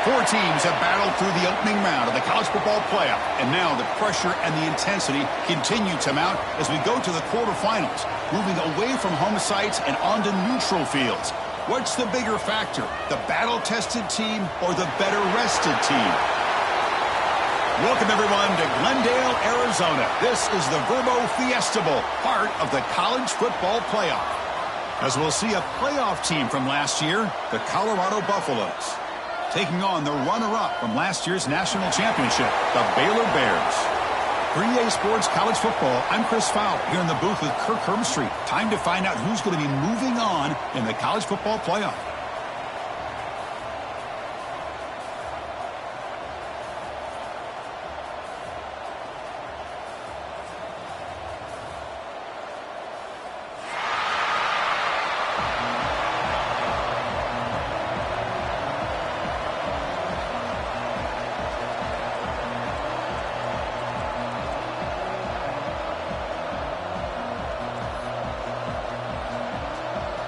Four teams have battled through the opening round of the college football playoff, and now the pressure and the intensity continue to mount as we go to the quarterfinals, moving away from home sites and onto neutral fields. What's the bigger factor, the battle-tested team or the better-rested team? Welcome, everyone, to Glendale, Arizona. This is the Verbo Fiesta Bowl, part of the college football playoff. As we'll see a playoff team from last year, the Colorado Buffaloes, taking on the runner-up from last year's national championship, the Baylor Bears. For EA Sports College Football, I'm Chris Fowler here in the booth with Kirk Herbstreit. Time to find out who's going to be moving on in the college football playoff.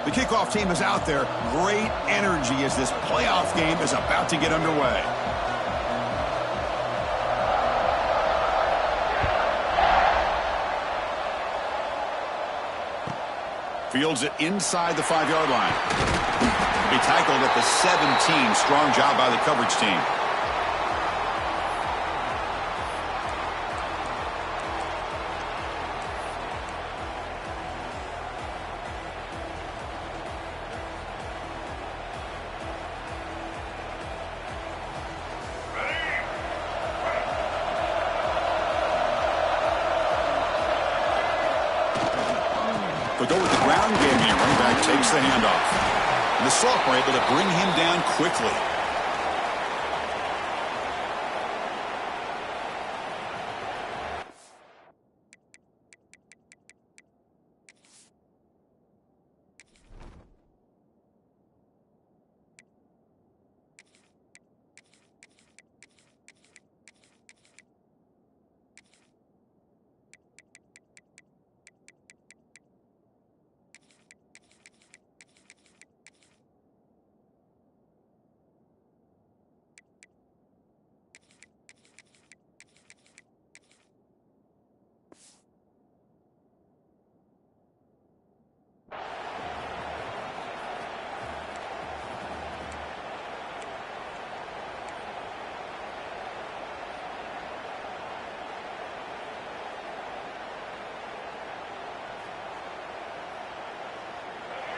The kickoff team is out there. Great energy as this playoff game is about to get underway. Fields it inside the 5-yard line. He tackled at the 17. Strong job by the coverage team. They'll go with the ground game here. Running back takes the handoff. And the sophomore able to bring him down quickly.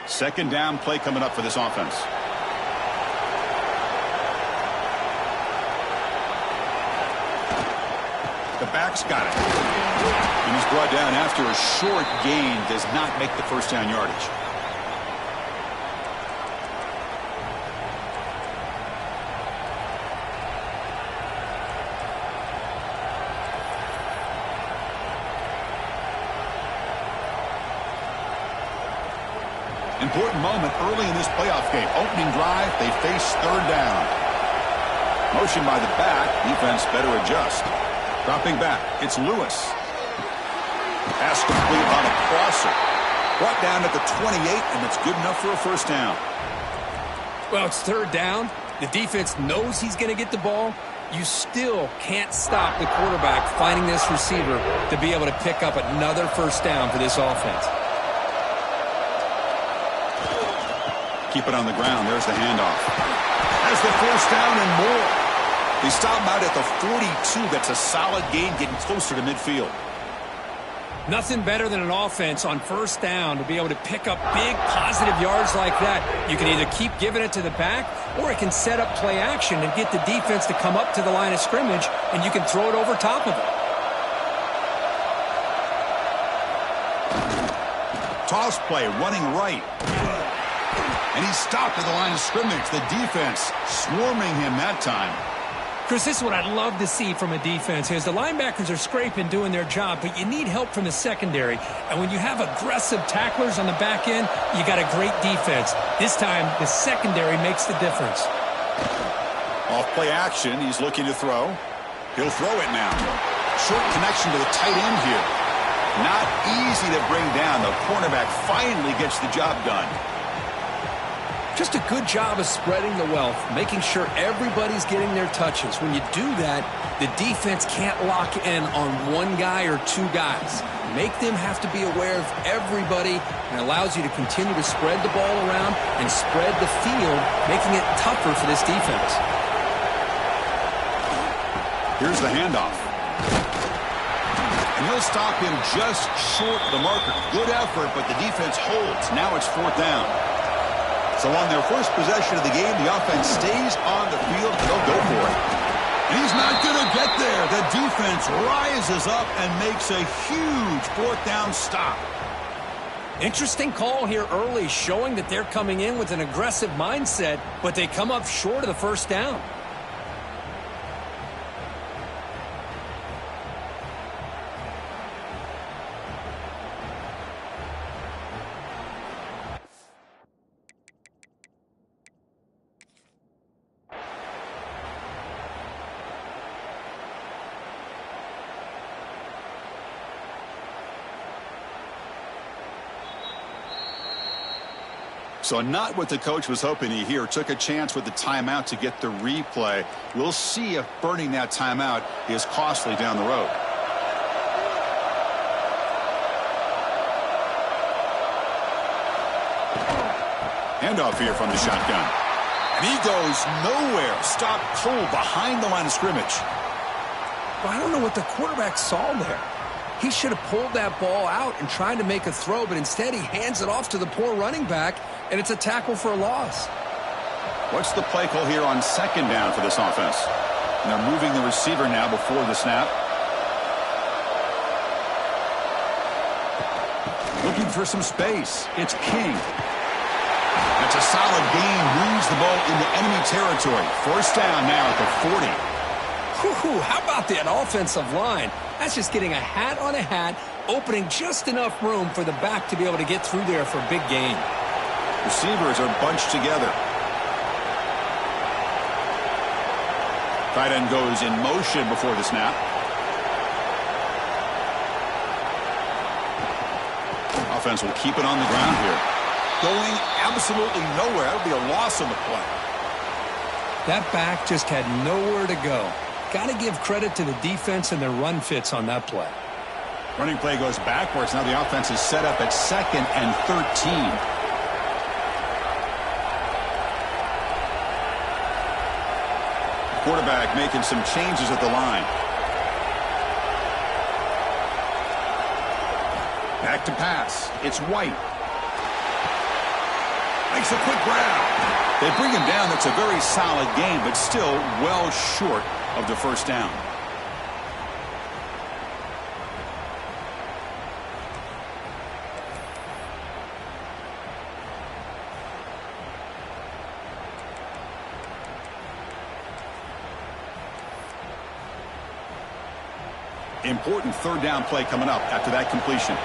Second down play coming up for this offense. The back's got it. And he's brought down after a short gain. Does not make the first down yardage. Important moment early in this playoff game. Opening drive, they face third down. Motion by the back. Defense better adjust. Dropping back, it's Lewis. Pass complete on a crosser. Brought down at the 28, and it's good enough for a first down. Well, it's third down. The defense knows he's going to get the ball. You still can't stop the quarterback finding this receiver to be able to pick up another first down for this offense. Keep it on the ground. There's the handoff. Has the first down and more. They stop him out at the 42. That's a solid gain, getting closer to midfield. Nothing better than an offense on first down to be able to pick up big positive yards like that. You can either keep giving it to the back, or it can set up play action and get the defense to come up to the line of scrimmage, and you can throw it over top of it. Toss play, running right. And he stopped at the line of scrimmage. The defense swarming him that time. Chris, this is what I'd love to see from a defense is the linebackers are scraping, doing their job, but you need help from the secondary. And when you have aggressive tacklers on the back end, you got a great defense. This time, the secondary makes the difference. Off play action, he's looking to throw. He'll throw it now. Short connection to the tight end here. Not easy to bring down. The cornerback finally gets the job done. Just a good job of spreading the wealth, making sure everybody's getting their touches. When you do that, the defense can't lock in on one guy or two guys. Make them have to be aware of everybody, and allows you to continue to spread the ball around and spread the field, making it tougher for this defense. Here's the handoff. And he'll stop him just short of the marker. Good effort, but the defense holds. Now it's 4th down. So on their first possession of the game, the offense stays on the field. They'll go for it. And he's not going to get there. The defense rises up and makes a huge 4th down stop. Interesting call here early, showing that they're coming in with an aggressive mindset, but they come up short of the 1st down. So not what the coach was hoping to hear. Took a chance with the timeout to get the replay. We'll see if burning that timeout is costly down the road. Handoff here from the shotgun. And he goes nowhere. Stopped cold behind the line of scrimmage. But I don't know what the quarterback saw there. He should have pulled that ball out and tried to make a throw, but instead he hands it off to the poor running back, and it's a tackle for a loss. What's the play call here on 2nd down for this offense? And they're moving the receiver now before the snap. Looking for some space. It's King. That's a solid gain. Moves the ball into enemy territory. 1st down now at the 40. Whew, how about that offensive line? That's just getting a hat on a hat, opening just enough room for the back to be able to get through there for a big gain. Receivers are bunched together. Tight end goes in motion before the snap. Offense will keep it on the ground here. Going absolutely nowhere. That would be a loss on the play. That back just had nowhere to go. Got to give credit to the defense and their run fits on that play. Running play goes backwards. Now the offense is set up at 2nd and 13. Quarterback making some changes at the line. Back to pass. It's White. Makes a quick grab. They bring him down. That's a very solid game, but still well short of the 1st down. Important 3rd down play coming up after that completion.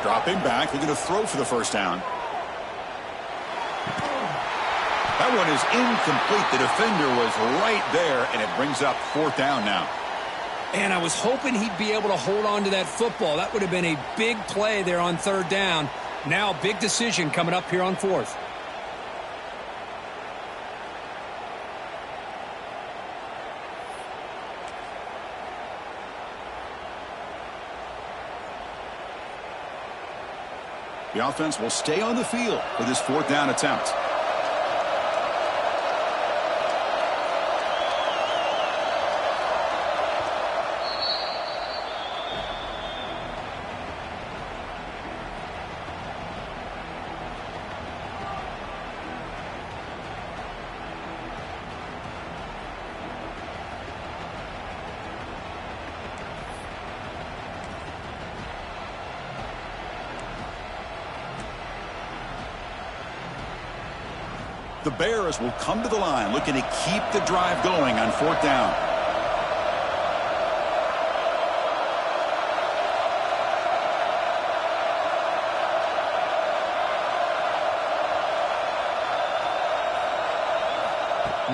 Dropping back, looking to throw for the 1st down. That one is incomplete. The defender was right there, and it brings up 4th down now. And I was hoping he'd be able to hold on to that football. That would have been a big play there on 3rd down. Now, big decision coming up here on 4th. The offense will stay on the field for this 4th down attempt. The Bears will come to the line looking to keep the drive going on 4th down.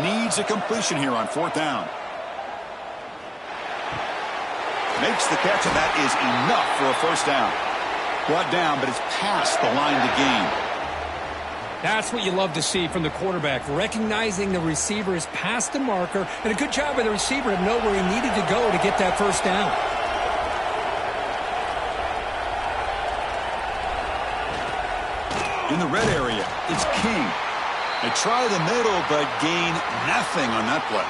Needs a completion here on 4th down. Makes the catch, and that is enough for a 1st down. Brought down, but it's past the line to gain. That's what you love to see from the quarterback, recognizing the receiver is past the marker, and a good job by the receiver to know where he needed to go to get that 1st down. In the red area, it's King. They try the middle, but gain nothing on that play.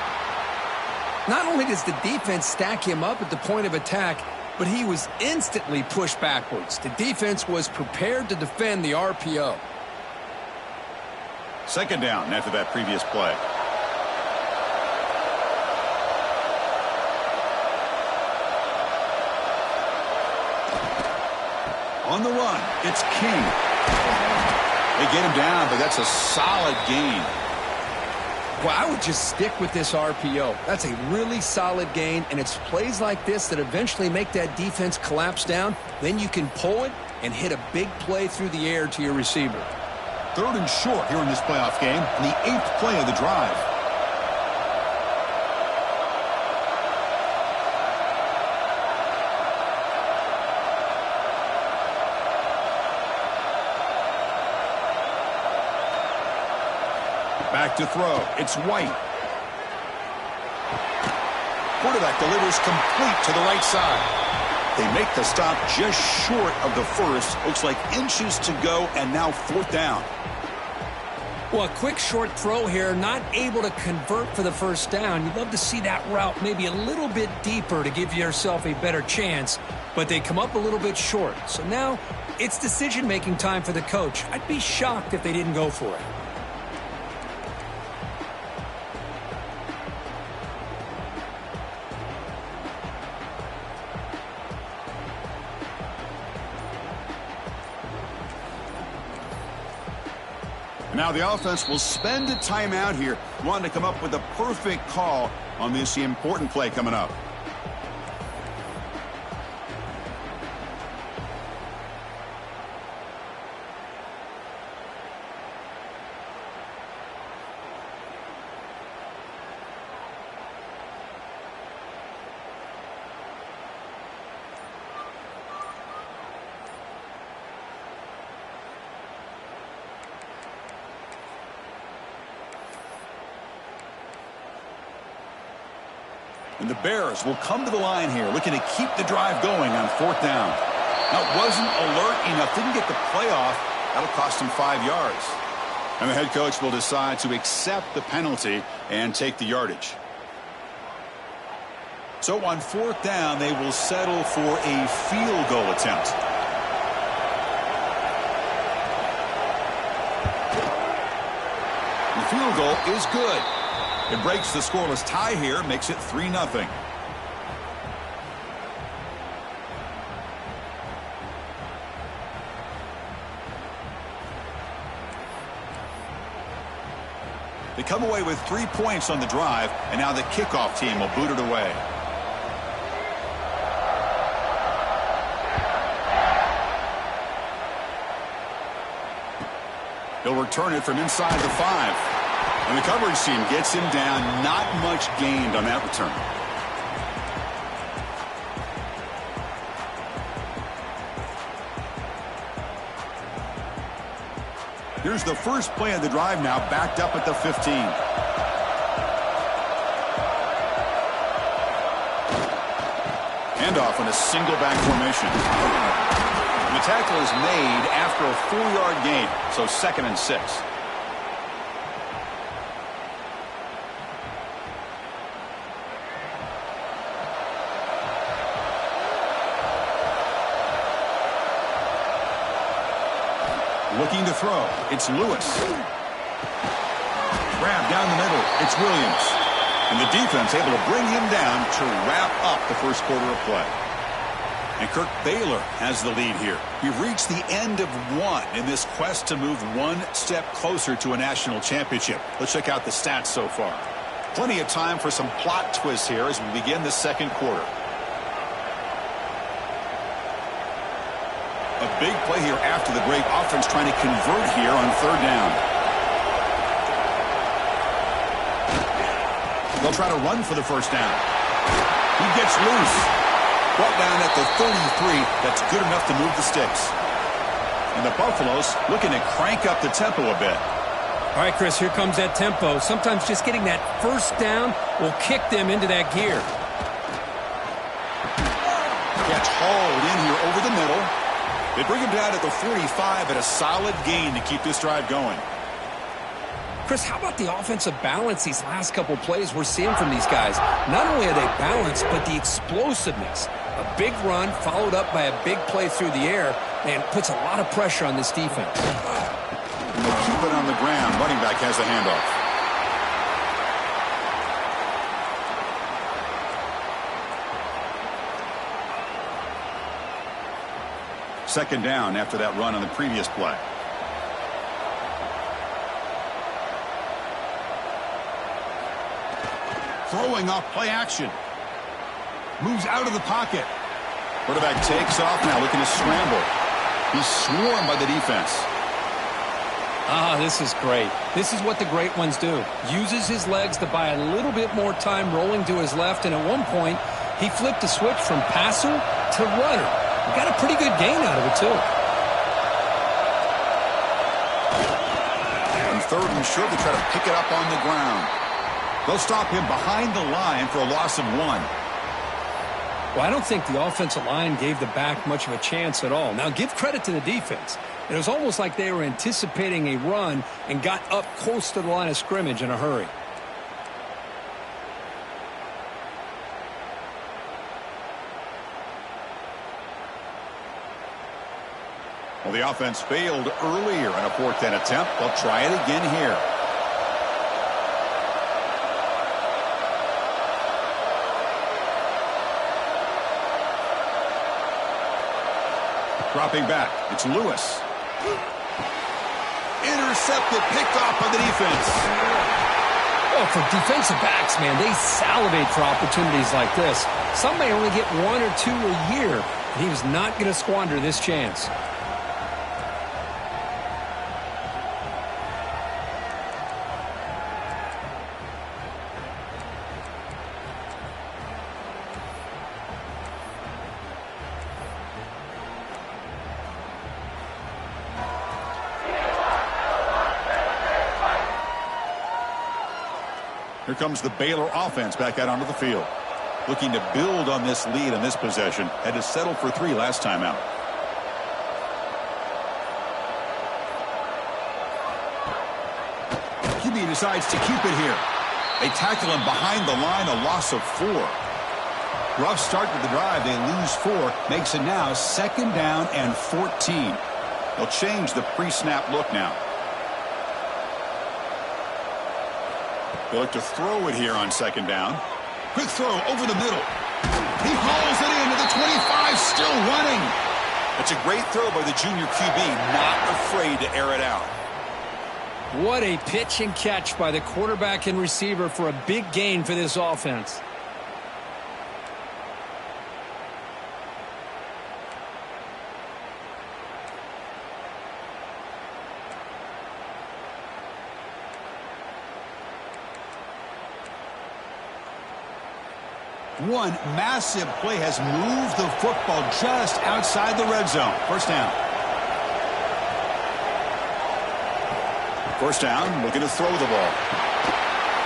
Not only does the defense stack him up at the point of attack, but he was instantly pushed backwards. The defense was prepared to defend the RPO. 2nd down after that previous play. On the run, it's King. They get him down, but that's a solid gain. Well, I would just stick with this RPO. That's a really solid gain, and it's plays like this that eventually make that defense collapse down. Then you can pull it and hit a big play through the air to your receiver. 3rd and short here in this playoff game, and the 8th play of the drive. Back to throw. It's White. Quarterback delivers complete to the right side. They make the stop just short of the 1st. Looks like inches to go, and now 4th down. Well, a quick short throw here, not able to convert for the 1st down. You'd love to see that route maybe a little bit deeper to give yourself a better chance, but they come up a little bit short. So now it's decision-making time for the coach. I'd be shocked if they didn't go for it. Now the offense will spend a timeout here, wanting to come up with a perfect call on this important play coming up. And the Bears will come to the line here, looking to keep the drive going on 4th down. Now, it wasn't alert enough, didn't get the play off. That'll cost him 5 yards. And the head coach will decide to accept the penalty and take the yardage. So on 4th down, they will settle for a field goal attempt. The field goal is good. It breaks the scoreless tie here, makes it 3-0. They come away with 3 points on the drive, and now the kickoff team will boot it away. He'll return it from inside the 5. And the coverage team gets him down. Not much gained on that return. Here's the first play of the drive now, backed up at the 15. Handoff in a single back formation. The tackle is made after a 4-yard gain, so 2nd and 6. Looking to throw. It's Lewis. Grab down the middle. It's Williams. And the defense able to bring him down to wrap up the first quarter of play. And Kirk Baylor has the lead here. We've reached the end of one in this quest to move one step closer to a national championship. Let's check out the stats so far. Plenty of time for some plot twists here as we begin the second quarter. A big play here after the great offense trying to convert here on 3rd down. They'll try to run for the first down. He gets loose. Brought down at the 33. That's good enough to move the sticks. And the Buffaloes looking to crank up the tempo a bit. All right, Chris, here comes that tempo. Sometimes just getting that first down will kick them into that gear. Catch hauled in here over the middle. They bring him down at the 45 at a solid gain to keep this drive going. Chris, how about the offensive balance these last couple plays we're seeing from these guys? Not only are they balanced, but the explosiveness. A big run followed up by a big play through the air and puts a lot of pressure on this defense. And they'll keep it on the ground. Running back has the handoff. Second down after that run on the previous play. Throwing off play action. Moves out of the pocket. Quarterback takes off now, looking to scramble. He's swarmed by the defense. This is great. This is what the great ones do. Uses his legs to buy a little bit more time rolling to his left, and at one point, he flipped a switch from passer to runner. He got a pretty good gain out of it, too. On third and short, they try to pick it up on the ground. They'll stop him behind the line for a loss of 1. Well, I don't think the offensive line gave the back much of a chance at all. Now, give credit to the defense. It was almost like they were anticipating a run and got up close to the line of scrimmage in a hurry. Well, the offense failed earlier in a 4th down attempt. They'll try it again here. Dropping back. It's Lewis. Intercepted, picked off by the defense. Well, for defensive backs, man, they salivate for opportunities like this. Some may only get 1 or 2 a year, and he was not going to squander this chance. Here comes the Baylor offense back out onto the field. Looking to build on this lead in this possession. Had to settle for 3 last time out. QB decides to keep it here. They tackle him behind the line, a loss of 4. Rough start to the drive. They lose 4. Makes it now 2nd down and 14. They'll change the pre-snap look now. They look to throw it here on 2nd down. Quick throw over the middle. He hauls it in to the 25, still running. That's a great throw by the junior QB, not afraid to air it out. What a pitch and catch by the quarterback and receiver for a big gain for this offense. One massive play has moved the football just outside the red zone. First down. First down, looking to throw the ball.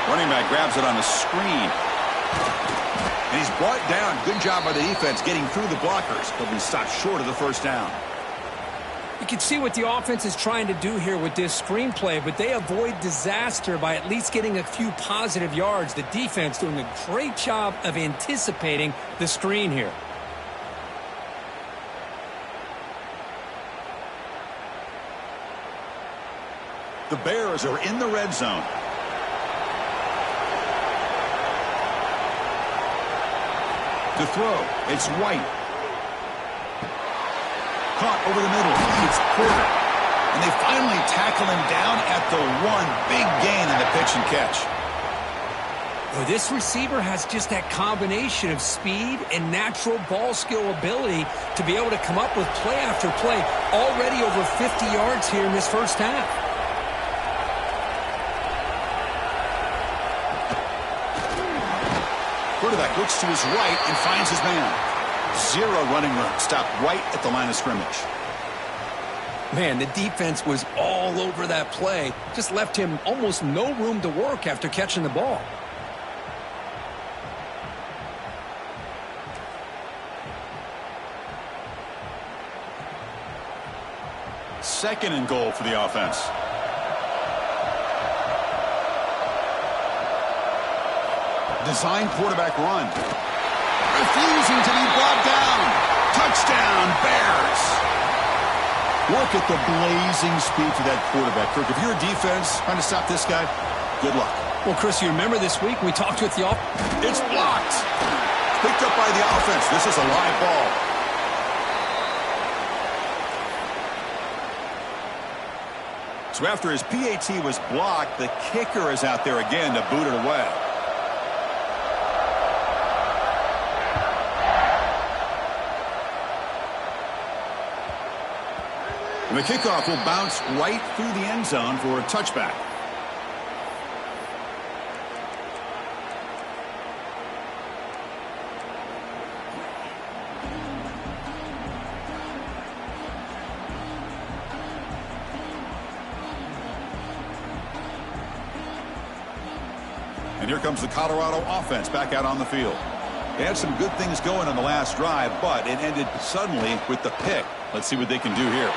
Running back grabs it on the screen. And he's brought down. Good job by the defense getting through the blockers. But he stopped short of the first down. You can see what the offense is trying to do here with this screenplay, but they avoid disaster by at least getting a few positive yards. The defense doing a great job of anticipating the screen here. The Bears are in the red zone. To throw, it's White. Caught over the middle. It's Porter. And they finally tackle him down at the 1. Big gain in the pitch and catch. Well, this receiver has just that combination of speed and natural ball skill ability to be able to come up with play after play. Already over 50 yards here in this first half. quarterback looks to his right and finds his man. Zero running room. Stopped right at the line of scrimmage. Man, the defense was all over that play. Just left him almost no room to work after catching the ball. Second and goal for the offense. Design quarterback run. Refusing to be brought down. Touchdown, Bears. Look at the blazing speed to that quarterback. Kirk, if you're a defense trying to stop this guy, good luck. Well, Chris, you remember this week we talked with the offense. It's blocked. Picked up by the offense. This is a live ball. So after his PAT was blocked, the kicker is out there again to boot it away. And the kickoff will bounce right through the end zone for a touchback. And here comes the Colorado offense back out on the field. They had some good things going on the last drive, but it ended suddenly with the pick. Let's see what they can do here.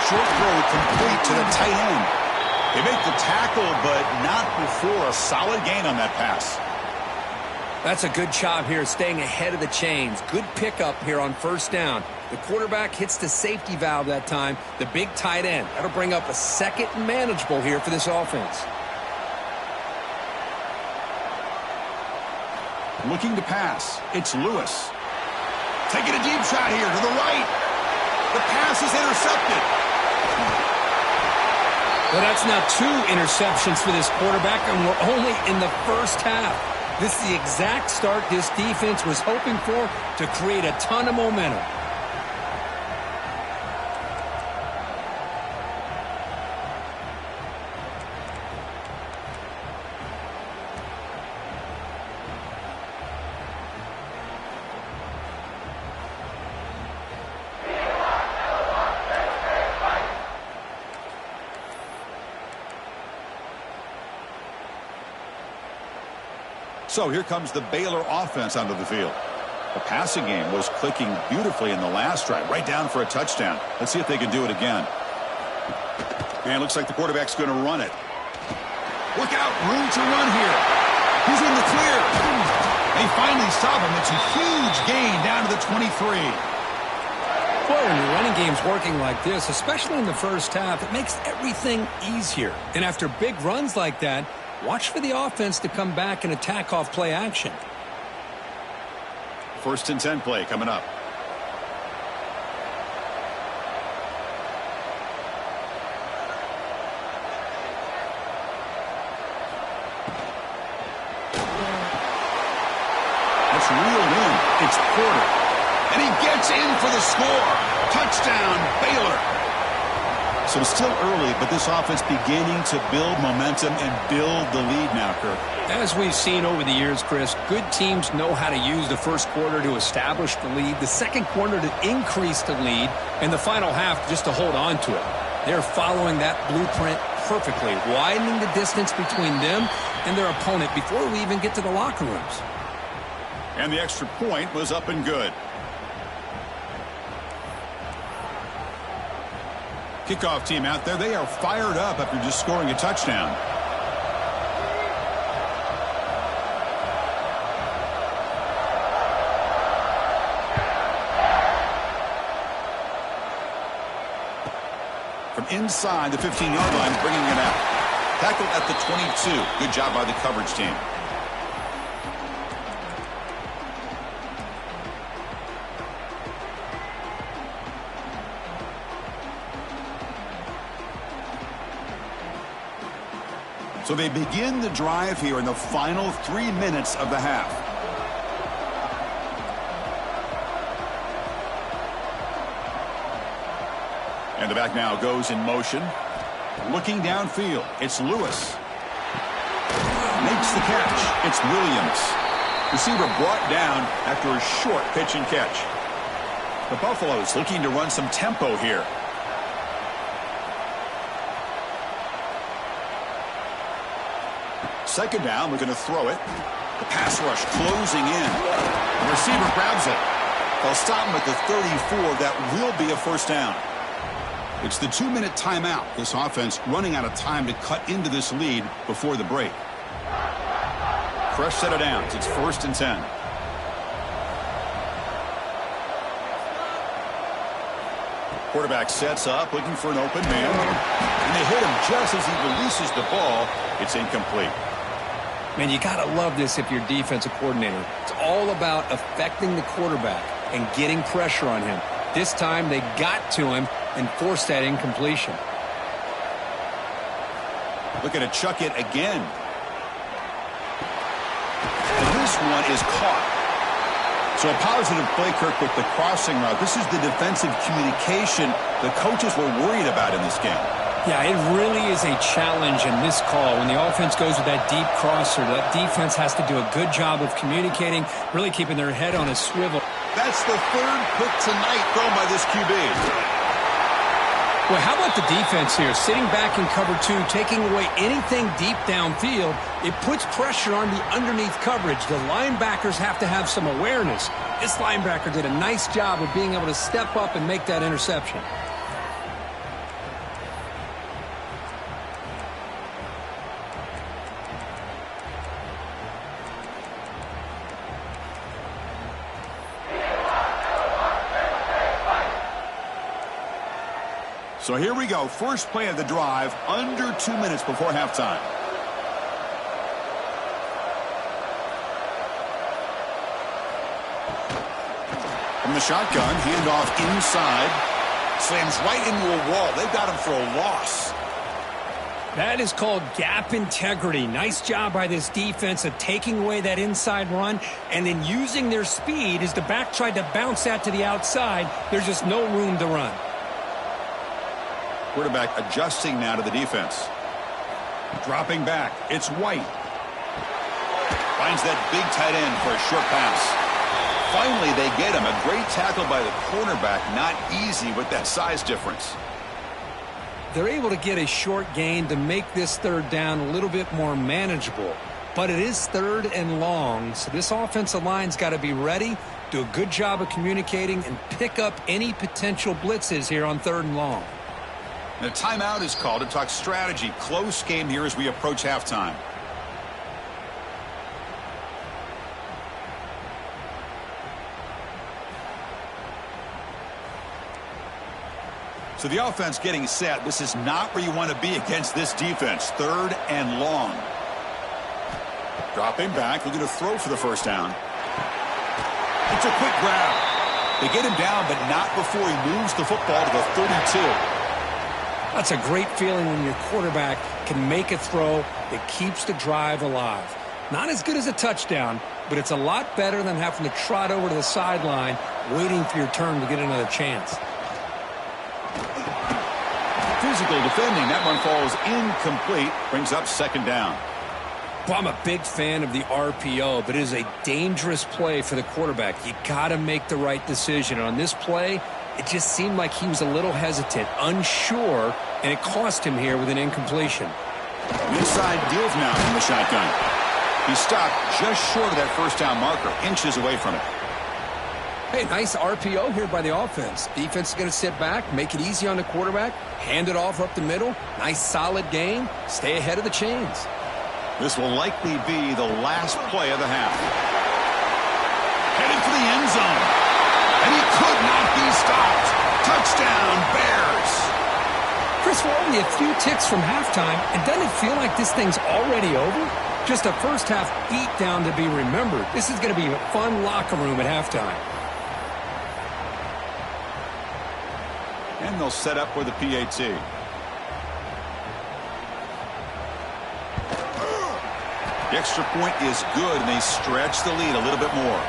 Short throw complete to the tight end. They make the tackle, but not before a solid gain on that pass. That's a good job here staying ahead of the chains. Good pickup here on first down. The quarterback hits the safety valve that time. The big tight end. That'll bring up a second and manageable here for this offense. Looking to pass. It's Lewis. Taking a deep shot here to the right. The pass is intercepted. Well, that's now 2 interceptions for this quarterback, and we're only in the first half. This is the exact start this defense was hoping for to create a ton of momentum. So here comes the Baylor offense onto the field. The passing game was clicking beautifully in the last drive, right down for a touchdown. Let's see if they can do it again. And it looks like the quarterback's going to run it. Look out, room to run here. He's in the clear. They finally stop him. It's a huge gain down to the 23. Boy, when your running game's working like this, especially in the first half, it makes everything easier. And after big runs like that, watch for the offense to come back and attack off play action. First and 10 play coming up. That's reeled in. It's Porter. And he gets in for the score. Touchdown, Baylor. So it's still early, but this offense beginning to build momentum and build the lead now, Kirk. As we've seen over the years, Chris, good teams know how to use the first quarter to establish the lead, the second quarter to increase the lead, and the final half just to hold on to it. They're following that blueprint perfectly, widening the distance between them and their opponent before we even get to the locker rooms. And the extra point was up and good. Kickoff team out there, they are fired up after just scoring a touchdown. From inside the 15-yard line, bringing it out. Tackled at the 22. Good job by the coverage team. So they begin the drive here in the final 3 minutes of the half. And the back now goes in motion. Looking downfield, it's Lewis. Makes the catch. It's Williams. Receiver brought down after a short pitch and catch. The Buffaloes looking to run some tempo here. Second down, we're going to throw it. The pass rush closing in. The receiver grabs it. They'll stop him at the 34. That will be a first down. It's the 2-minute timeout. This offense running out of time to cut into this lead before the break. Fresh set of downs. It's 1st and 10. Quarterback sets up, looking for an open man. And they hit him just as he releases the ball. It's incomplete. Man, you got to love this if you're defensive coordinator. It's all about affecting the quarterback and getting pressure on him. This time they got to him and forced that incompletion. Looking to chuck it again. And this one is caught. So a positive play, Kirk, with the crossing route. This is the defensive communication the coaches were worried about in this game. Yeah, it really is a challenge in this call. When the offense goes with that deep crosser, that defense has to do a good job of communicating, really keeping their head on a swivel. That's the 3rd pick tonight thrown by this QB. Well, how about the defense here? Sitting back in cover 2, taking away anything deep downfield. It puts pressure on the underneath coverage. The linebackers have to have some awareness. This linebacker did a nice job of being able to step up and make that interception. So here we go. First play of the drive, under 2 minutes before halftime. From the shotgun, handoff inside. Slams right into a wall. They've got him for a loss. That is called gap integrity. Nice job by this defense of taking away that inside run and then using their speed as the back tried to bounce that to the outside. There's just no room to run. Quarterback adjusting now to the defense. Dropping back. It's White. Finds that big tight end for a short pass. Finally, they get him. A great tackle by the cornerback. Not easy with that size difference. They're able to get a short gain to make this 3rd down a little bit more manageable. But it is 3rd and long, so this offensive line's got to be ready, do a good job of communicating, and pick up any potential blitzes here on 3rd and long. And a timeout is called to talk strategy. Close game here as we approach halftime. So the offense getting set. This is not where you want to be against this defense. 3rd and long. Dropping back, looking to throw for the first down. It's a quick grab. They get him down, but not before he moves the football to the 32. That's a great feeling when your quarterback can make a throw that keeps the drive alive. Not as good as a touchdown, but it's a lot better than having to trot over to the sideline waiting for your turn to get another chance. Physical defending. That one falls incomplete. Brings up 2nd down. Well, I'm a big fan of the RPO, but it is a dangerous play for the quarterback. You got to make the right decision. And on this play, it just seemed like he was a little hesitant, unsure, and it cost him here with an incompletion. Inside deals now from the shotgun. He stopped just short of that first down marker, inches away from it. Hey, nice RPO here by the offense. Defense is going to sit back, make it easy on the quarterback, hand it off up the middle. Nice solid game. Stay ahead of the chains. This will likely be the last play of the half. Headed for the end zone. And he could not be stopped. Touchdown, Bears. Chris, we're only a few ticks from halftime, and doesn't it feel like this thing's already over? Just a first half beatdown to be remembered. This is going to be a fun locker room at halftime. And they'll set up with a PAT. The extra point is good, and they stretch the lead a little bit more.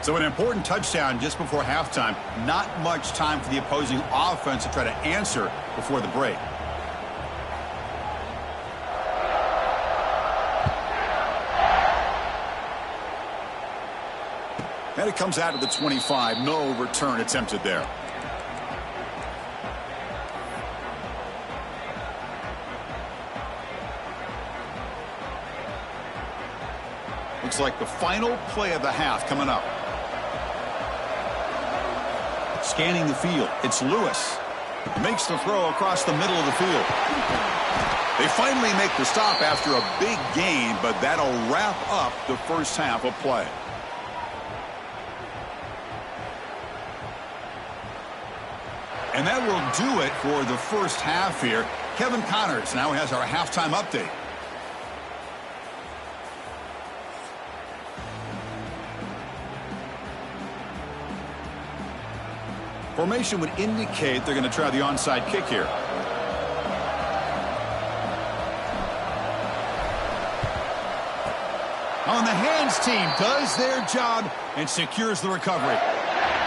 So an important touchdown just before halftime. Not much time for the opposing offense to try to answer before the break. And it comes out to the 25. No return attempted there. Looks like the final play of the half coming up. Scanning the field, it's Lewis. Makes the throw across the middle of the field. They finally make the stop after a big gain, but that'll wrap up the first half of play. And that will do it for the first half here. Kevin Connors now has our halftime update. Formation would indicate they're going to try the onside kick here. On the hands team does their job and secures the recovery.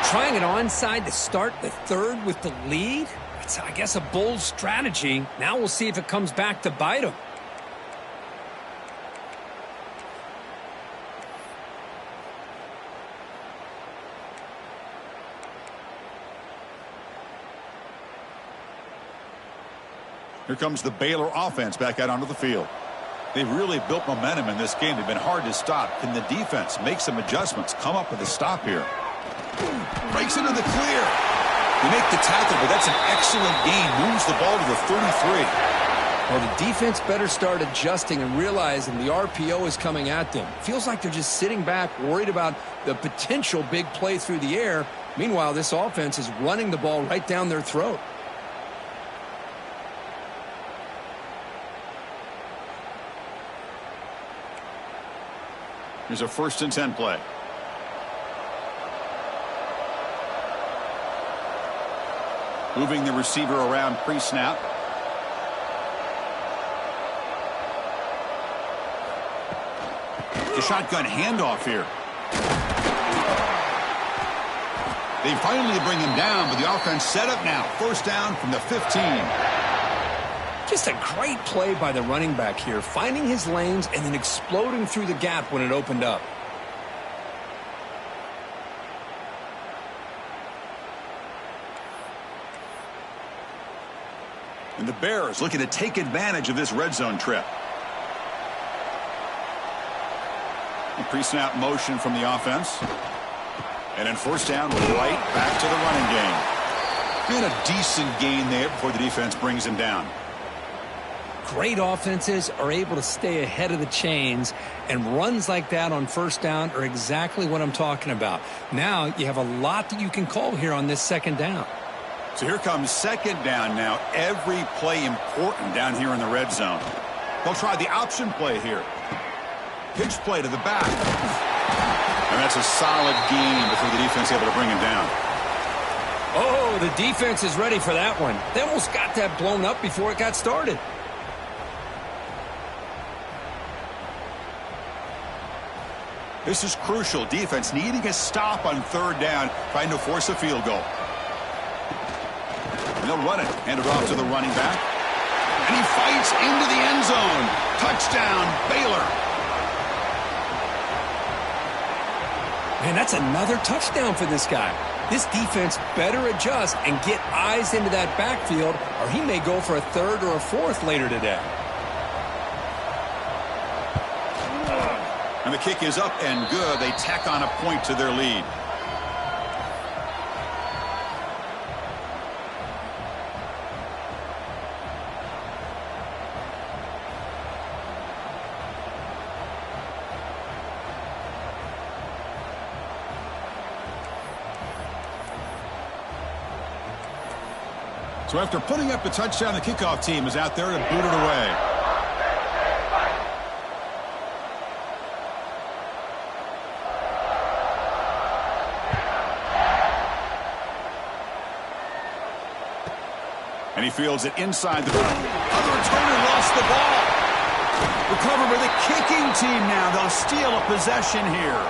Trying it onside to start the third with the lead? It's, I guess, a bold strategy. Now we'll see if it comes back to bite them. Here comes the Baylor offense back out onto the field. They've really built momentum in this game. They've been hard to stop. Can the defense make some adjustments, come up with a stop here? Breaks into the clear. They make the tackle, but that's an excellent gain. Moves the ball to the 33. Well, the defense better start adjusting and realizing the RPO is coming at them. Feels like they're just sitting back, worried about the potential big play through the air. Meanwhile, this offense is running the ball right down their throat. Here's a 1st and 10 play. Moving the receiver around pre-snap. The shotgun handoff here. They finally bring him down, but the offense set up now. 1st down from the 15. Just a great play by the running back here, finding his lanes and then exploding through the gap when it opened up. And the Bears looking to take advantage of this red zone trip. A pre-snap motion from the offense. And then 1st down, right back to the running game. And a decent gain there before the defense brings him down. Great offenses are able to stay ahead of the chains, and runs like that on 1st down are exactly what I'm talking about. Now you have a lot that you can call here on this 2nd down. So here comes 2nd down now. Every play important down here in the red zone. They'll try the option play here. Pitch play to the back. And that's a solid gain before the defense is able to bring him down. Oh, the defense is ready for that one. They almost got that blown up before it got started. This is crucial. Defense needing a stop on 3rd down, trying to force a field goal. And they'll run it. Hand it off to the running back. And he fights into the end zone. Touchdown, Baylor. Man, that's another touchdown for this guy. This defense better adjust and get eyes into that backfield, or he may go for a 3rd or a 4th later today. And the kick is up and good. They tack on a point to their lead. So after putting up the touchdown, the kickoff team is out there to boot it away. And he fields it inside the... Other returner lost the ball. Recovered by the kicking team now. They'll steal a possession here.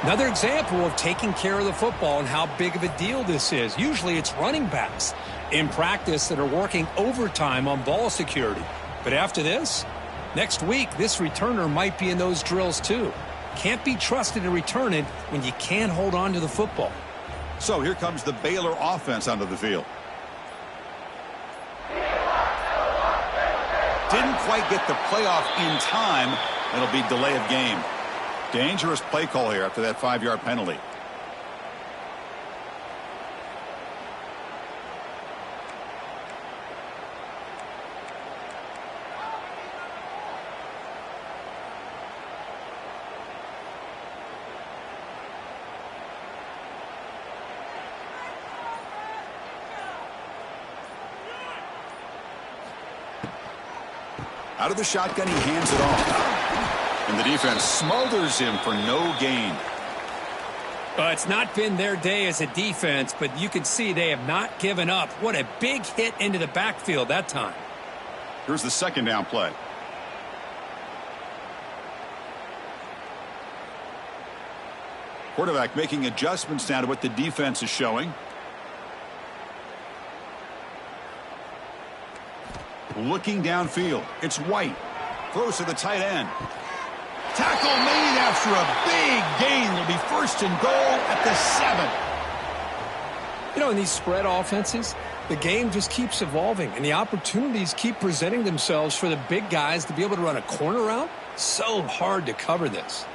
Another example of taking care of the football and how big of a deal this is. Usually it's running backs in practice that are working overtime on ball security. But after this, next week, this returner might be in those drills too. Can't be trusted to return it when you can't hold on to the football. So here comes the Baylor offense onto the field. Didn't quite get the playoff in time. It'll be delay of game. Dangerous play call here after that 5-yard penalty. Out of the shotgun, he hands it off. And the defense smothers him for no gain. It's not been their day as a defense, but you can see they have not given up. What a big hit into the backfield that time. Here's the second down play. Quarterback making adjustments now to what the defense is showing. Looking downfield. It's White. Throws to the tight end. Tackle made after a big gain. Will be first and goal at the 7. You know, in these spread offenses, the game just keeps evolving, and the opportunities keep presenting themselves for the big guys to be able to run a corner route. So hard to cover this.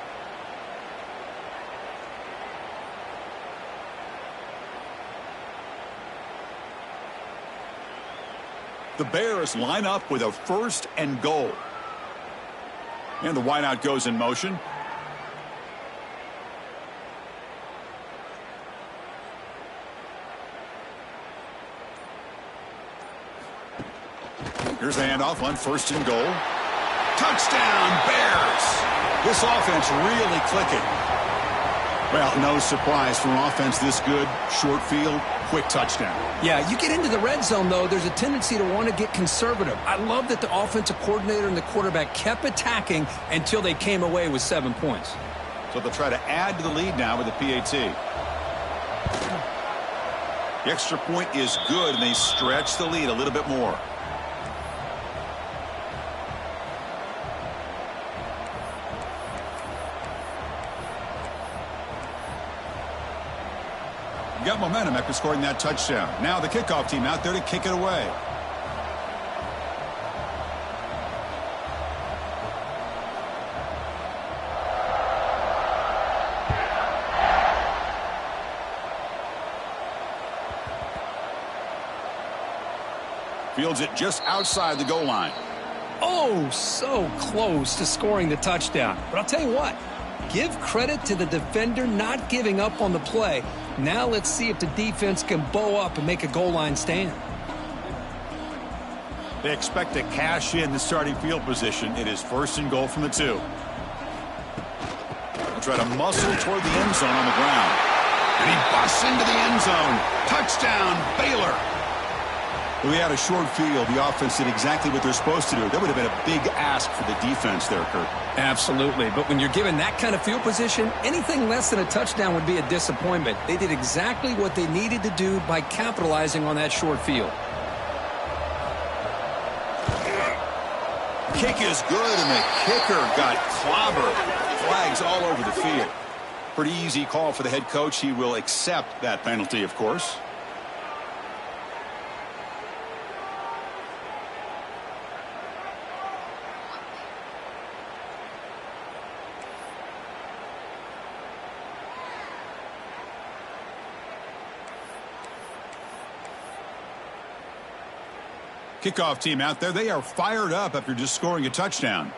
The Bears line up with a first and goal. And the wideout goes in motion. Here's the handoff on first and goal. Touchdown, Bears! This offense really clicking. Well, no surprise for an offense this good. Short field, quick touchdown. Yeah, you get into the red zone, though, there's a tendency to want to get conservative. I love that the offensive coordinator and the quarterback kept attacking until they came away with 7 points. So they'll try to add to the lead now with the PAT. The extra point is good, and they stretch the lead a little bit more. Got momentum after scoring that touchdown. Now the kickoff team out there to kick it away. Fields it just outside the goal line. Oh, so close to scoring the touchdown. But I'll tell you what, give credit to the defender not giving up on the play. Now let's see if the defense can bow up and make a goal line stand. They expect to cash in the starting field position. It is first and goal from the 2. They'll try to muscle toward the end zone on the ground. And he busts into the end zone. Touchdown, Baylor. If we had a short field, the offense did exactly what they're supposed to do. That would have been a big ask for the defense there, Kurt. Absolutely. But when you're given that kind of field position, anything less than a touchdown would be a disappointment. They did exactly what they needed to do by capitalizing on that short field. Kick is good, and the kicker got clobbered. Flags all over the field. Pretty easy call for the head coach. He will accept that penalty, of course. Kickoff team out there. They are fired up after just scoring a touchdown.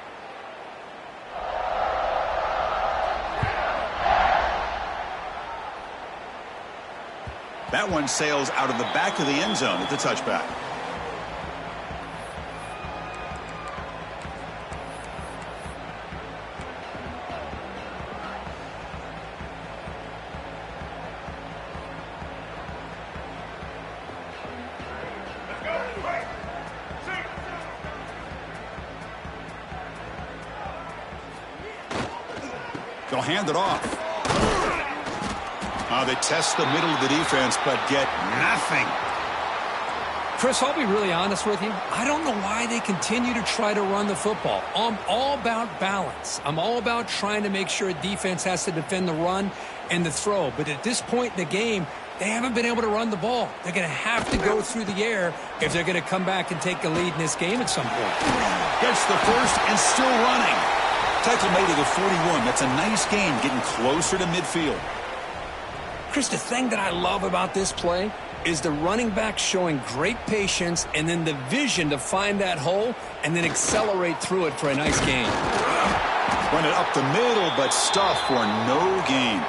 That one sails out of the back of the end zone at the touchback. They'll hand it off. They test the middle of the defense, but get nothing. Chris, I'll be really honest with you. I don't know why they continue to try to run the football. I'm all about balance. I'm all about trying to make sure a defense has to defend the run and the throw. But at this point in the game, they haven't been able to run the ball. They're going to have to go through the air if they're going to come back and take a lead in this game at some point. Gets the first and still running. Tackle made at the 41. That's a nice gain, getting closer to midfield. Chris, the thing that I love about this play is the running back showing great patience and then the vision to find that hole and then accelerate through it for a nice gain. Run it up the middle, but stuff for no gain.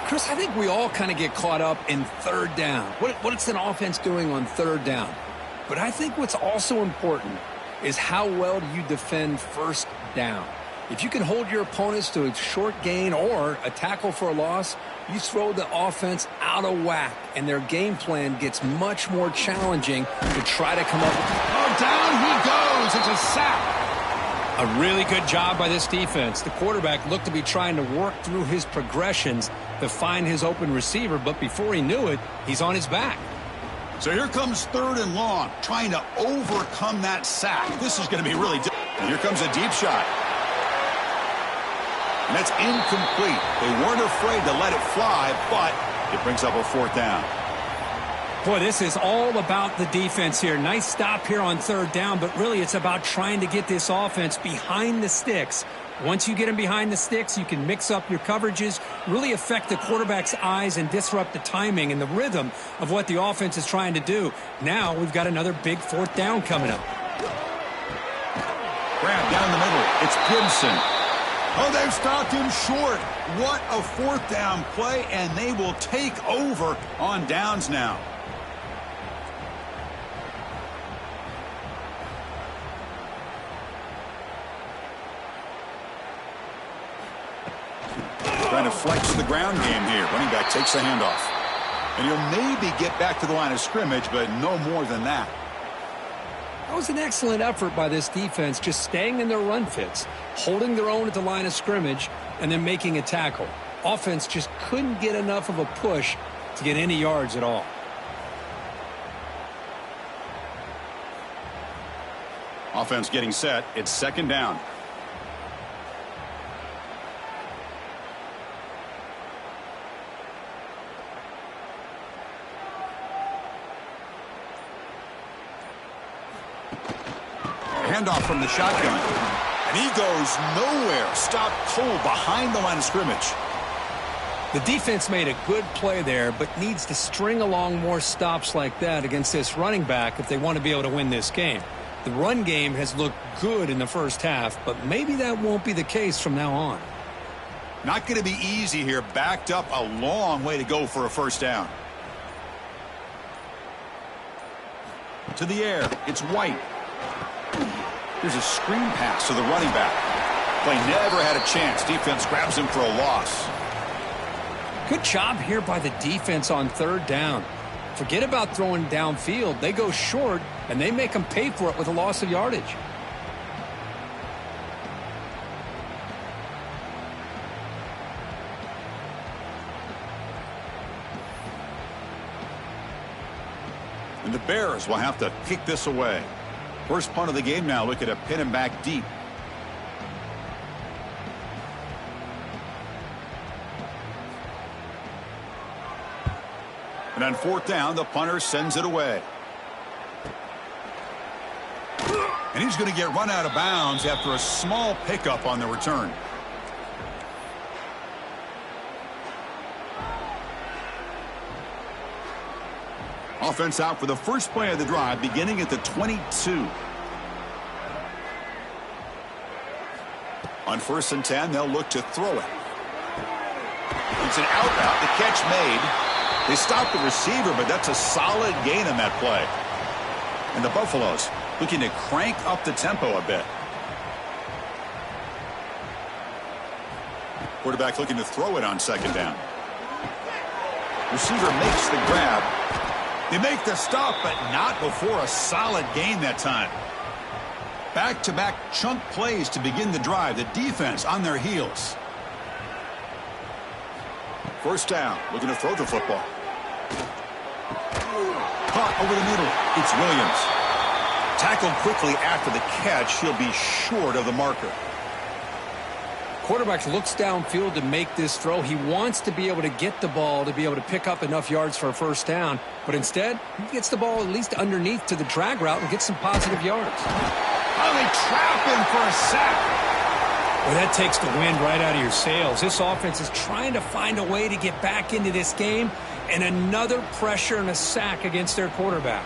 Chris, I think we all kind of get caught up in third down. What's an offense doing on third down? But I think what's also important is how well do you defend first down. If you can hold your opponents to a short gain or a tackle for a loss, you throw the offense out of whack, and their game plan gets much more challenging to try to come up. Oh, down he goes. It's a sack. A really good job by this defense. The quarterback looked to be trying to work through his progressions to find his open receiver, but before he knew it, he's on his back. So here comes third and long, trying to overcome that sack. This is going to be really difficult. And here comes a deep shot. And that's incomplete. They weren't afraid to let it fly, but it brings up a fourth down. Boy, this is all about the defense here. Nice stop here on third down, but really it's about trying to get this offense behind the sticks. Once you get them behind the sticks, you can mix up your coverages, really affect the quarterback's eyes and disrupt the timing and the rhythm of what the offense is trying to do. Now we've got another big fourth down coming up. Grab down the middle. It's Gibson. Oh, they've stopped him short. What a fourth down play, and they will take over on downs now. Trying to flex the ground game here. Running back takes the handoff. And he'll maybe get back to the line of scrimmage, but no more than that. That was an excellent effort by this defense, just staying in their run fits, holding their own at the line of scrimmage, and then making a tackle. Offense just couldn't get enough of a push to get any yards at all. Offense getting set. It's second down. Handoff from the shotgun. And he goes nowhere. Stopped cold behind the line of scrimmage. The defense made a good play there, but needs to string along more stops like that against this running back if they want to be able to win this game. The run game has looked good in the first half, but maybe that won't be the case from now on. Not going to be easy here. Backed up a long way to go for a first down. To the air. It's White. Here's a screen pass to the running back. Play never had a chance. Defense grabs him for a loss. Good job here by the defense on third down. Forget about throwing downfield. They go short, and they make them pay for it with a loss of yardage. And the Bears will have to kick this away. First punt of the game now. Look at a pin him back deep. And on fourth down, the punter sends it away. And he's going to get run out of bounds after a small pickup on the return. Offense out for the first play of the drive, beginning at the 22. On 1st and 10, they'll look to throw it. It's an out route. The catch made. They stopped the receiver, but that's a solid gain on that play. And the Buffaloes looking to crank up the tempo a bit. Quarterback looking to throw it on second down. Receiver makes the grab. They make the stop, but not before a solid gain that time. Back-to-back chunk plays to begin the drive. The defense on their heels. First down, looking to throw the football. Caught over the middle. It's Williams. Tackled quickly after the catch. He'll be short of the marker. Quarterback looks downfield to make this throw. He wants to be able to get the ball to be able to pick up enough yards for a first down. But instead, he gets the ball at least underneath to the drag route and gets some positive yards. Oh, they trap him for a sack. Well, that takes the wind right out of your sails. This offense is trying to find a way to get back into this game, and another pressure and a sack against their quarterback.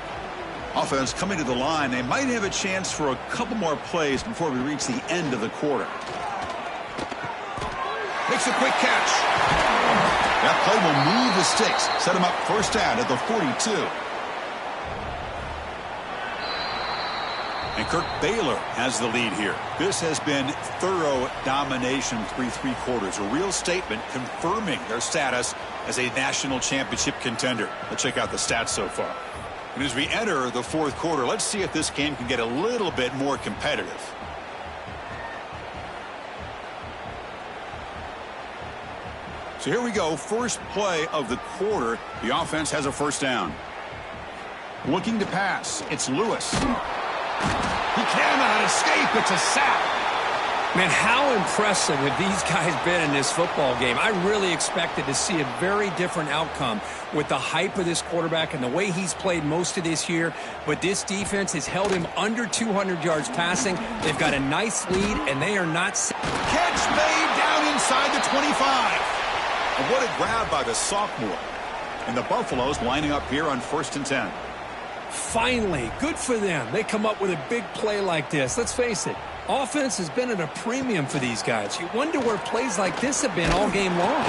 Offense coming to the line. They might have a chance for a couple more plays before we reach the end of the quarter. Makes a quick catch. That play will move the sticks. Set him up first down at the 42. And Kirk Baylor has the lead here. This has been thorough domination through 3 quarters. A real statement confirming their status as a national championship contender. Let's check out the stats so far. And as we enter the 4th quarter, let's see if this game can get a little bit more competitive. So here we go. First play of the quarter. The offense has a first down. Looking to pass. It's Lewis. He cannot escape. It's a sack. Man, how impressive have these guys been in this football game? I really expected to see a very different outcome with the hype of this quarterback and the way he's played most of this year. But this defense has held him under 200 yards passing. They've got a nice lead, and they are not... Catch made down inside the 25. And what a grab by the sophomore. And the Buffaloes lining up here on 1st and 10. Finally, good for them. They come up with a big play like this. Let's face it, offense has been at a premium for these guys. You wonder where plays like this have been all game long.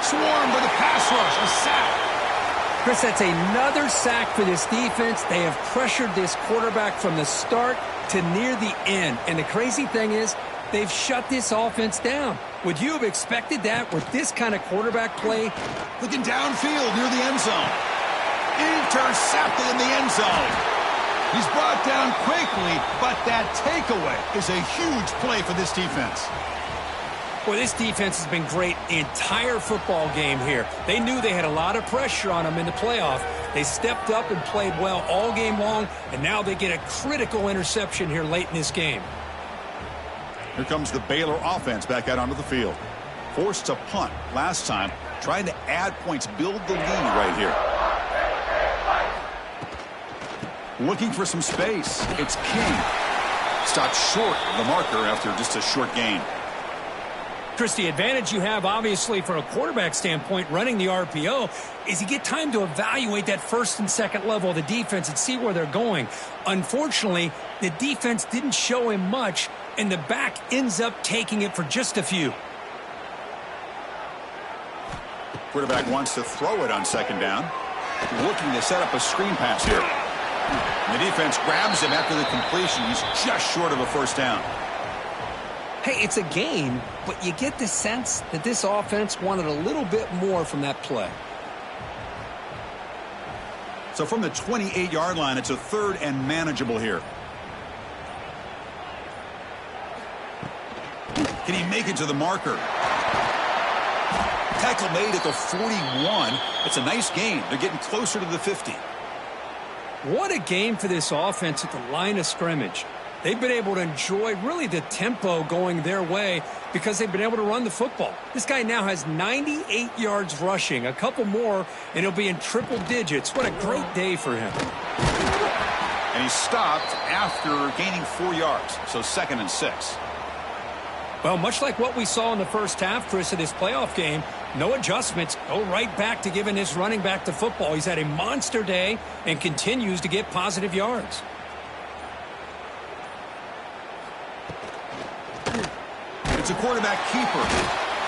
Swarmed with a pass rush, a sack. Chris, that's another sack for this defense. They have pressured this quarterback from the start to near the end. And the crazy thing is, they've shut this offense down. Would you have expected that with this kind of quarterback play? Looking downfield near the end zone. Intercepted in the end zone. He's brought down quickly, but that takeaway is a huge play for this defense. Well, this defense has been great the entire football game here. They knew they had a lot of pressure on them in the playoff. They stepped up and played well all game long, and now they get a critical interception here late in this game. Here comes the Baylor offense back out onto the field. Forced to punt last time, trying to add points, build the lead right here. Looking for some space. It's King. Stopped short of the marker after just a short gain. Chris, the advantage you have, obviously, from a quarterback standpoint, running the RPO, is you get time to evaluate that first and second level of the defense and see where they're going. Unfortunately, the defense didn't show him much, and the back ends up taking it for just a few. Quarterback wants to throw it on second down. Looking to set up a screen pass here. The defense grabs him after the completion. He's just short of a first down. Hey, it's a gain, but you get the sense that this offense wanted a little bit more from that play. So from the 28-yard line, it's a 3rd and manageable here. Can he make it to the marker? Tackle made at the 41. It's a nice gain. They're getting closer to the 50. What a game for this offense at the line of scrimmage. They've been able to enjoy really the tempo going their way because they've been able to run the football. This guy now has 98 yards rushing, a couple more, and he'll be in triple digits. What a great day for him. And he stopped after gaining 4 yards, so 2nd and 6. Well, much like what we saw in the first half, Chris, of this playoff game, no adjustments. Go right back to giving his running back the football. He's had a monster day and continues to get positive yards. It's a quarterback keeper.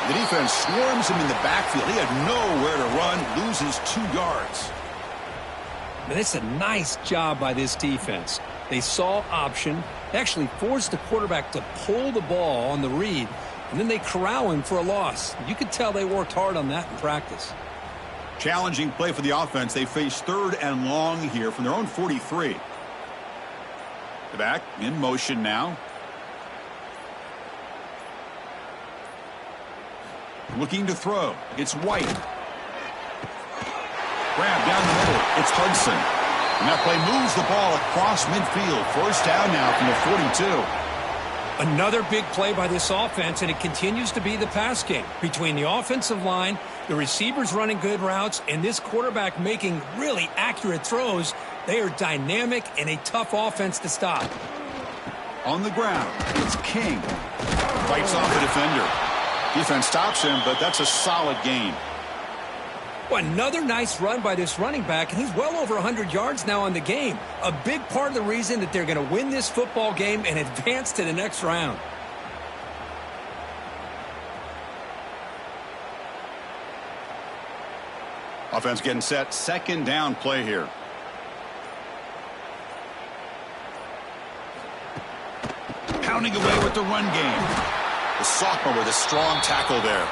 The defense swarms him in the backfield. He had nowhere to run, loses 2 yards. And it's a nice job by this defense. They saw option, actually forced the quarterback to pull the ball on the read, and then they corral him for a loss. You could tell they worked hard on that in practice. Challenging play for the offense. They face 3rd and long here from their own 43. The back in motion now. Looking to throw. It's White. it's Hudson. And that play moves the ball across midfield. First down now from the 42. Another big play by this offense, and it continues to be the pass game. Between the offensive line, the receivers running good routes, and this quarterback making really accurate throws, they are dynamic and a tough offense to stop. On the ground, it's King. Fights off the defender. Defense stops him, but that's a solid gain. Well, another nice run by this running back, and he's well over 100 yards now on the game. A big part of the reason that they're going to win this football game and advance to the next round. Offense getting set. Second down play here. Pounding away with the run game. The sophomore with a strong tackle there.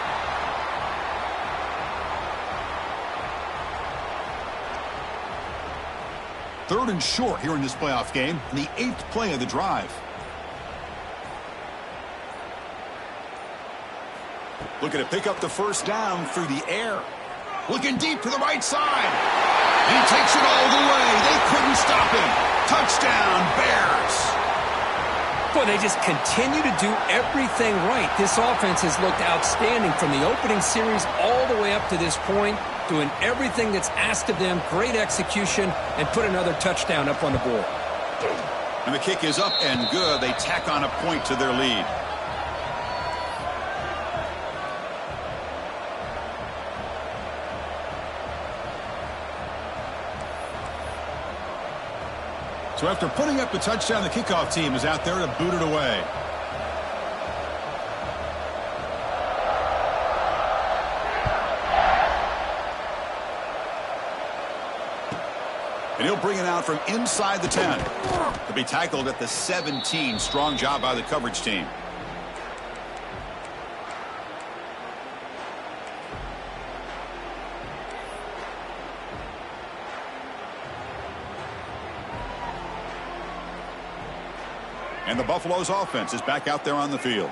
Third and short here in this playoff game, the 8th play of the drive. Looking to pick up the first down through the air. Looking deep to the right side. And he takes it all the way. They couldn't stop him. Touchdown, Bears. Boy, they just continue to do everything right. This offense has looked outstanding from the opening series all the way up to this point, doing everything that's asked of them, great execution, and put another touchdown up on the board. And the kick is up and good. They tack on a point to their lead. So after putting up the touchdown, the kickoff team is out there to boot it away. And he'll bring it out from inside the 10. To be tackled at the 17. Strong job by the coverage team. And the Buffalo's offense is back out there on the field.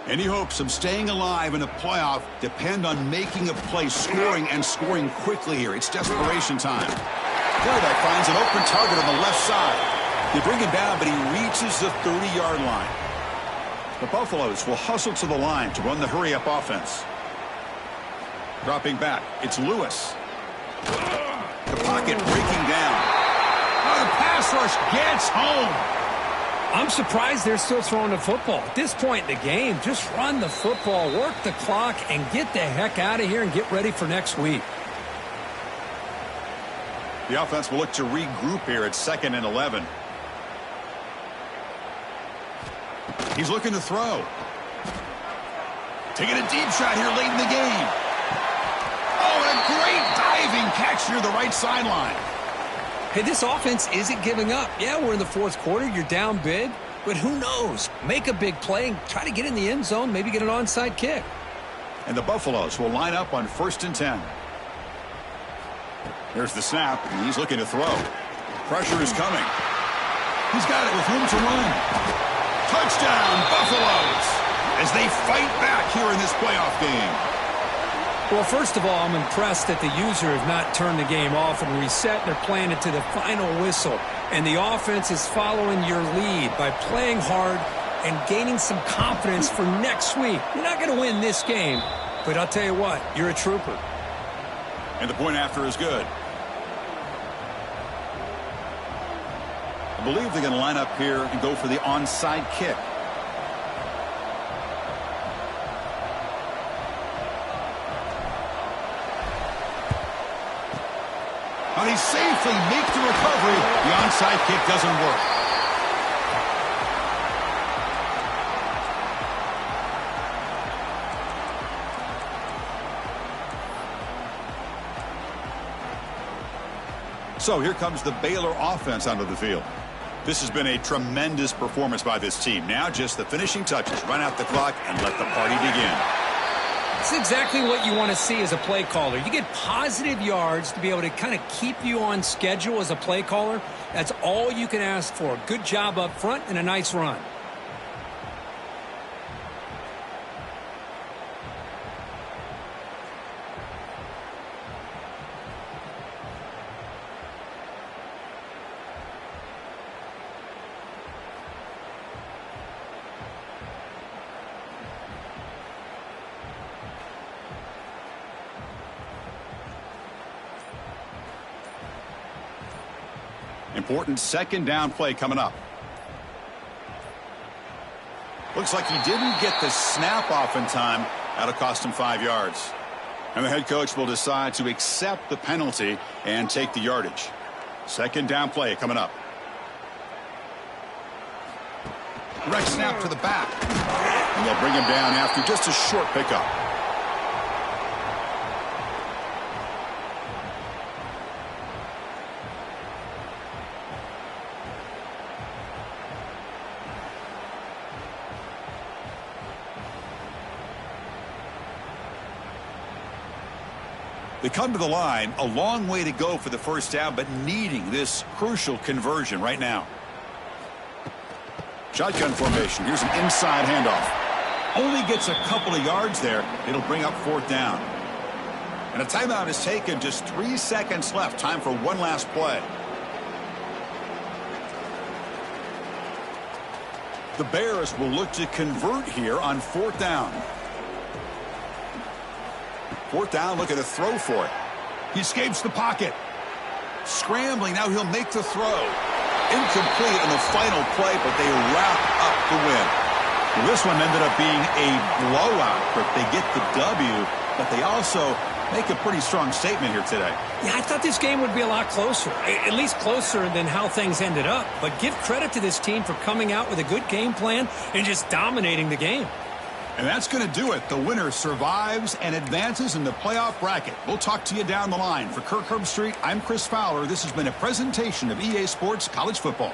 Any hopes of staying alive in a playoff depend on making a play, scoring and scoring quickly here. It's desperation time. Quarterback finds an open target on the left side. They bring him down, but he reaches the 30-yard line. The Buffaloes will hustle to the line to run the hurry-up offense. Dropping back, it's Lewis. The pocket breaking down. Oh, the pass rush gets home. I'm surprised they're still throwing the football. At this point in the game, just run the football, work the clock, and get the heck out of here and get ready for next week. The offense will look to regroup here at 2nd and 11. He's looking to throw. Taking a deep shot here late in the game. Oh, and a great diving catch near the right sideline. Hey, this offense isn't giving up. Yeah, we're in the 4th quarter. You're down big. But who knows? Make a big play and try to get in the end zone, maybe get an onside kick. And the Buffaloes will line up on 1st and 10. There's the snap, and he's looking to throw. Pressure is coming. He's got it with room to run. Touchdown, Buffaloes, as they fight back here in this playoff game. Well, first of all, I'm impressed that the user has not turned the game off and reset. They're playing it to the final whistle. And the offense is following your lead by playing hard and gaining some confidence for next week. You're not going to win this game, but I'll tell you what, you're a trooper. And the point after is good. I believe they're going to line up here and go for the onside kick. Now they safely make the recovery. The onside kick doesn't work. So here comes the Baylor offense onto the field. This has been a tremendous performance by this team. Now just the finishing touches. Run out the clock and let the party begin. It's exactly what you want to see as a play caller. You get positive yards to be able to kind of keep you on schedule as a play caller. That's all you can ask for. Good job up front and a nice run. Important second down play coming up. Looks like he didn't get the snap off in time. That'll cost him 5 yards. And the head coach will decide to accept the penalty and take the yardage. Second down play coming up. Direct snap to the back. And they'll bring him down after just a short pickup. They come to the line, a long way to go for the first down, but needing this crucial conversion right now. Shotgun formation. Here's an inside handoff. Only gets a couple of yards there. It'll bring up fourth down. And a timeout is taken. Just 3 seconds left. Time for one last play. The Bears will look to convert here on fourth down. Fourth down, look at the throw for it. He escapes the pocket. Scrambling, now he'll make the throw. Incomplete on the final play, but they wrap up the win. Well, this one ended up being a blowout, but they get the W, but they also make a pretty strong statement here today. Yeah, I thought this game would be a lot closer, at least closer than how things ended up. But give credit to this team for coming out with a good game plan and just dominating the game. And that's going to do it. The winner survives and advances in the playoff bracket. We'll talk to you down the line. For Kirk Herbstreit, I'm Chris Fowler. This has been a presentation of EA Sports College Football.